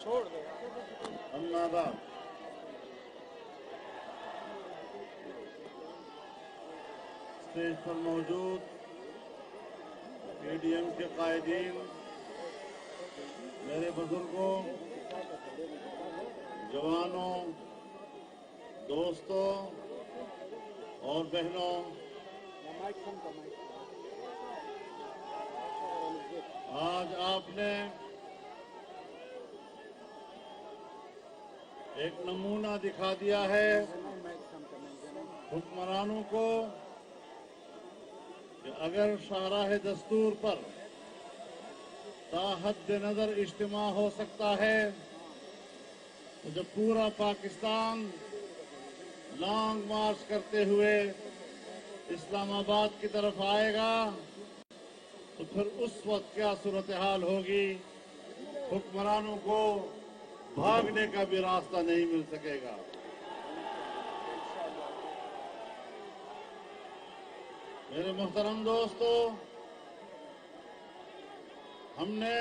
अम्मा बाद स्टेज पर मौजूद एडीएम के कायदीन, मेरे बुजुर्गों, जवानों, दोस्तों और बहनों, आज आपने एक नमूना दिखा दिया है हुक्मरानों को कि अगर शाहराह दस्तूर पर ताहद नजर इज्तिमा हो सकता है तो जब पूरा पाकिस्तान लॉन्ग मार्च करते हुए इस्लामाबाद की तरफ आएगा तो फिर उस वक्त क्या सूरत हाल होगी। हुक्मरानों को भागने का भी रास्ता नहीं मिल सकेगा। मेरे मोहतरम दोस्तों, हमने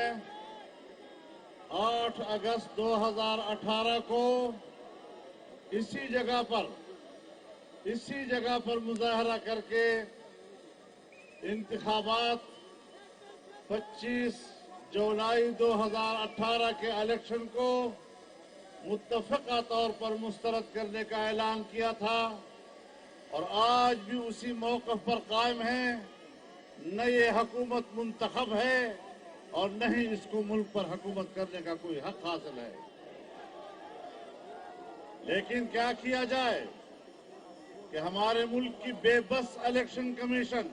8 अगस्त 2018 को इसी जगह पर मुजाहरा करके इंतखाबात 25 जुलाई 2018 के इलेक्शन को मुत्तफ़क़ा तौर पर मुस्तरद करने का ऐलान किया था और आज भी उसी मौक़िफ़ पर कायम है। न ये हुकूमत मुंतखब है और न ही इसको मुल्क पर हुकूमत करने का कोई हक हासिल है। लेकिन क्या किया जाए कि हमारे मुल्क की बेबस इलेक्शन कमीशन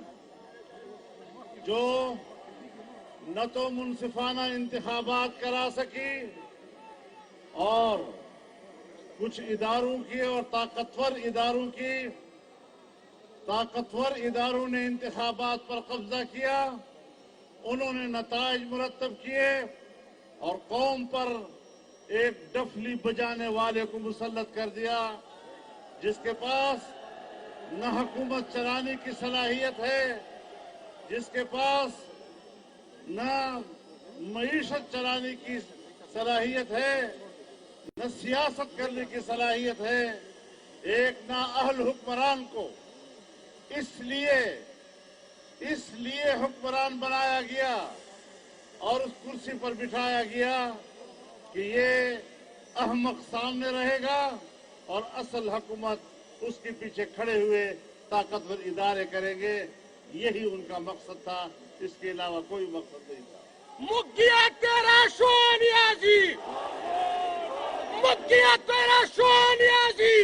जो न तो मुनसिफाना इंतखाबात करा सकी और कुछ इदारों की और ताकतवर इदारों ने इंतखाबात पर कब्जा किया, उन्होंने नताइज मुरत्तब किए और कौम पर एक डफली बजाने वाले को मुसल्लत कर दिया जिसके पास न हुकूमत चलाने की सलाहियत है, जिसके पास न मईशत चलाने की सलाहियत है, न सियासत करने की सलाहियत है। एक नाअहल हुक्मरान को इसलिए हुक्मरान बनाया गया और उस कुर्सी पर बिठाया गया कि ये अहमक सामने रहेगा और असल हुकूमत उसके पीछे खड़े हुए ताकतवर इदारे करेंगे। यही उनका मकसद था, इसके अलावा कोई मकसद नहीं था। मुक्किया तेरा सोनिया जी, मुक्किया तेरा सोनिया जी।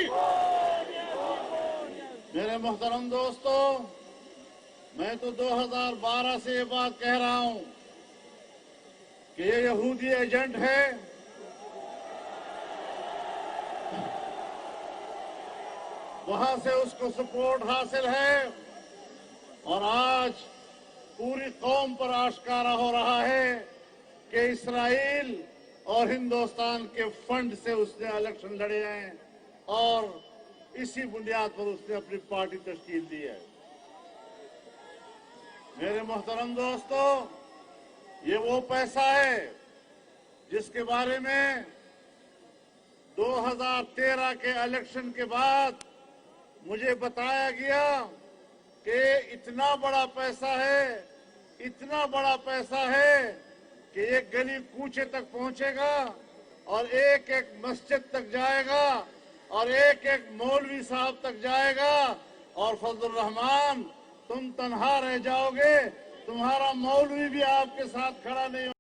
मेरे मोहतरम दोस्तों, मैं तो 2012 से ये बात कह रहा हूं कि ये यहूदी एजेंट है, वहां से उसको सपोर्ट हासिल है और आज पूरी कौम पर आश्कारा हो रहा है कि इसराइल और हिंदुस्तान के फंड से उसने इलेक्शन लड़े हैं और इसी बुनियाद पर उसने अपनी पार्टी तश्कील दी है। मेरे मोहतरम दोस्तों, ये वो पैसा है जिसके बारे में 2013 के इलेक्शन के बाद मुझे बताया गया कि इतना बड़ा पैसा है कि एक गली कूचे तक पहुंचेगा और एक एक मस्जिद तक जाएगा और एक एक मौलवी साहब तक जाएगा और फजलुर रहमान तुम तन्हा रह जाओगे, तुम्हारा मौलवी भी आपके साथ खड़ा नहीं